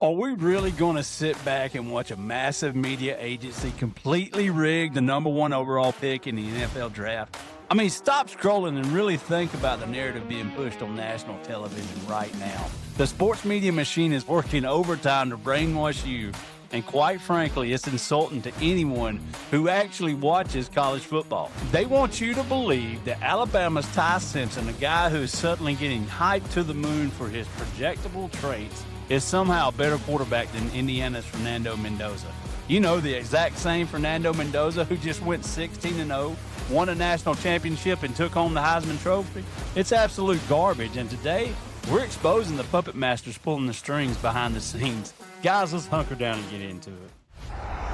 Are we really going to sit back and watch a massive media agency completely rig the number one overall pick in the NFL draft? I mean, stop scrolling and really think about the narrative being pushed on national television right now. The sports media machine is working overtime to brainwash you, and quite frankly, it's insulting to anyone who actually watches college football. They want you to believe that Alabama's Ty Simpson, a guy who is suddenly getting hyped to the moon for his projectable traits, is somehow a better quarterback than Indiana's Fernando Mendoza. You know, the exact same Fernando Mendoza who just went 16-0, won a national championship, and took home the Heisman Trophy. It's absolute garbage, and today, we're exposing the puppet masters pulling the strings behind the scenes. Guys, let's hunker down and get into it.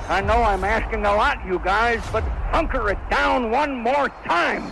I know I'm asking a lot, you guys, but hunker it down one more time.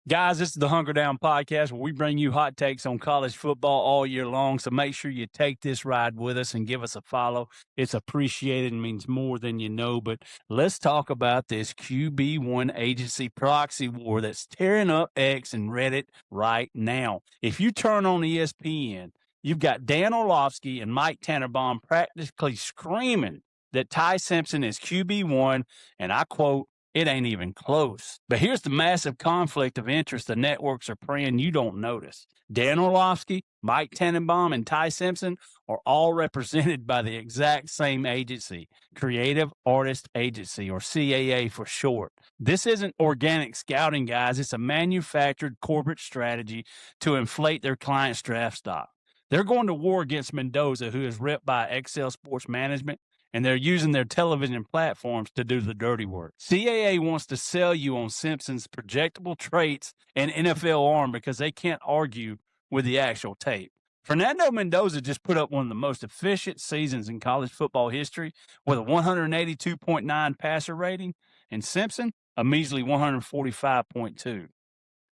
Guys, this is the Hunker Down Podcast, where we bring you hot takes on college football all year long, so make sure you take this ride with us and give us a follow. It's appreciated and means more than you know, but let's talk about this QB1 Agency Proxy War that's tearing up X and Reddit right now. If you turn on ESPN, you've got Dan Orlovsky and Mike Tannenbaum practically screaming that Ty Simpson is QB1, and I quote, "It ain't even close." But here's the massive conflict of interest the networks are praying you don't notice. Dan Orlovsky, Mike Tannenbaum, and Ty Simpson are all represented by the exact same agency, Creative Artist Agency, or CAA for short. This isn't organic scouting, guys. It's a manufactured corporate strategy to inflate their client's draft stock. They're going to war against Mendoza, who is repped by Excel Sports Management, and they're using their television platforms to do the dirty work. CAA wants to sell you on Simpson's projectable traits and NFL arm because they can't argue with the actual tape. Fernando Mendoza just put up one of the most efficient seasons in college football history with a 182.9 passer rating, and Simpson a measly 145.2.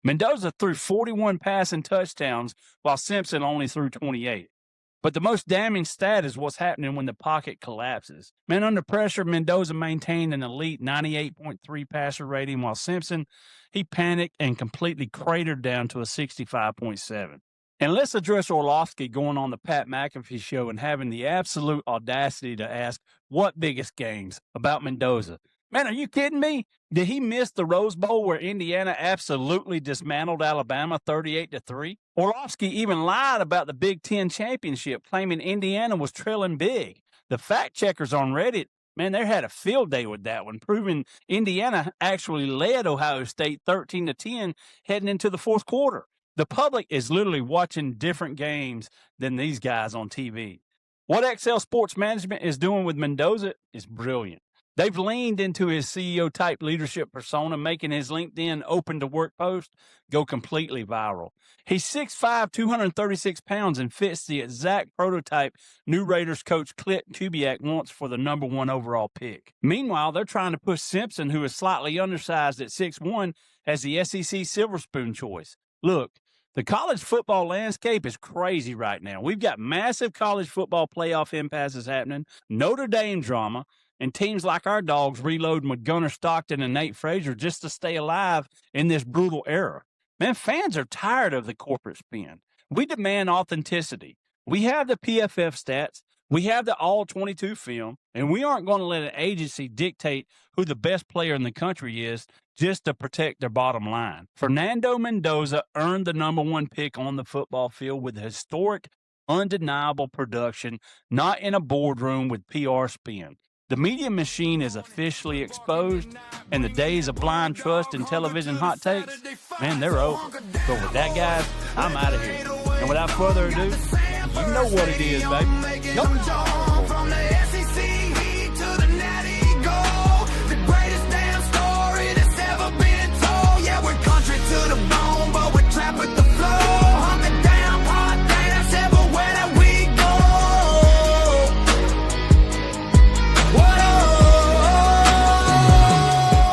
Mendoza threw 41 passing touchdowns while Simpson only threw 28. But the most damning stat is what's happening when the pocket collapses. Man, under pressure, Mendoza maintained an elite 98.3 passer rating, while Simpson, he panicked and completely cratered down to a 65.7. And let's address Orlovsky going on the Pat McAfee show and having the absolute audacity to ask, what biggest games about Mendoza? Man, are you kidding me? Did he miss the Rose Bowl where Indiana absolutely dismantled Alabama 38-3? Orlovsky even lied about the Big Ten championship, claiming Indiana was trailing big. The fact checkers on Reddit, man, they had a field day with that one, proving Indiana actually led Ohio State 13-10 heading into the fourth quarter. The public is literally watching different games than these guys on TV. What Excel Sports Management is doing with Mendoza is brilliant. They've leaned into his CEO-type leadership persona, making his LinkedIn open-to-work post go completely viral. He's 6'5", 236 pounds, and fits the exact prototype new Raiders coach Clint Kubiak wants for the number one overall pick. Meanwhile, they're trying to push Simpson, who is slightly undersized at 6'1", as the SEC silver spoon choice. Look, the college football landscape is crazy right now. We've got massive college football playoff impasses happening, Notre Dame drama, and teams like our dogs reloading with Gunner Stockton and Nate Frazier just to stay alive in this brutal era. Man, fans are tired of the corporate spin. We demand authenticity. We have the PFF stats. We have the all-22 film, and we aren't going to let an agency dictate who the best player in the country is just to protect their bottom line. Fernando Mendoza earned the number one pick on the football field with historic, undeniable production, not in a boardroom with PR spin. The media machine is officially exposed, and the days of blind trust and television hot takes, man, they're over. But with that, guys, I'm out of here. And without further ado, you know what it is, baby. Yup.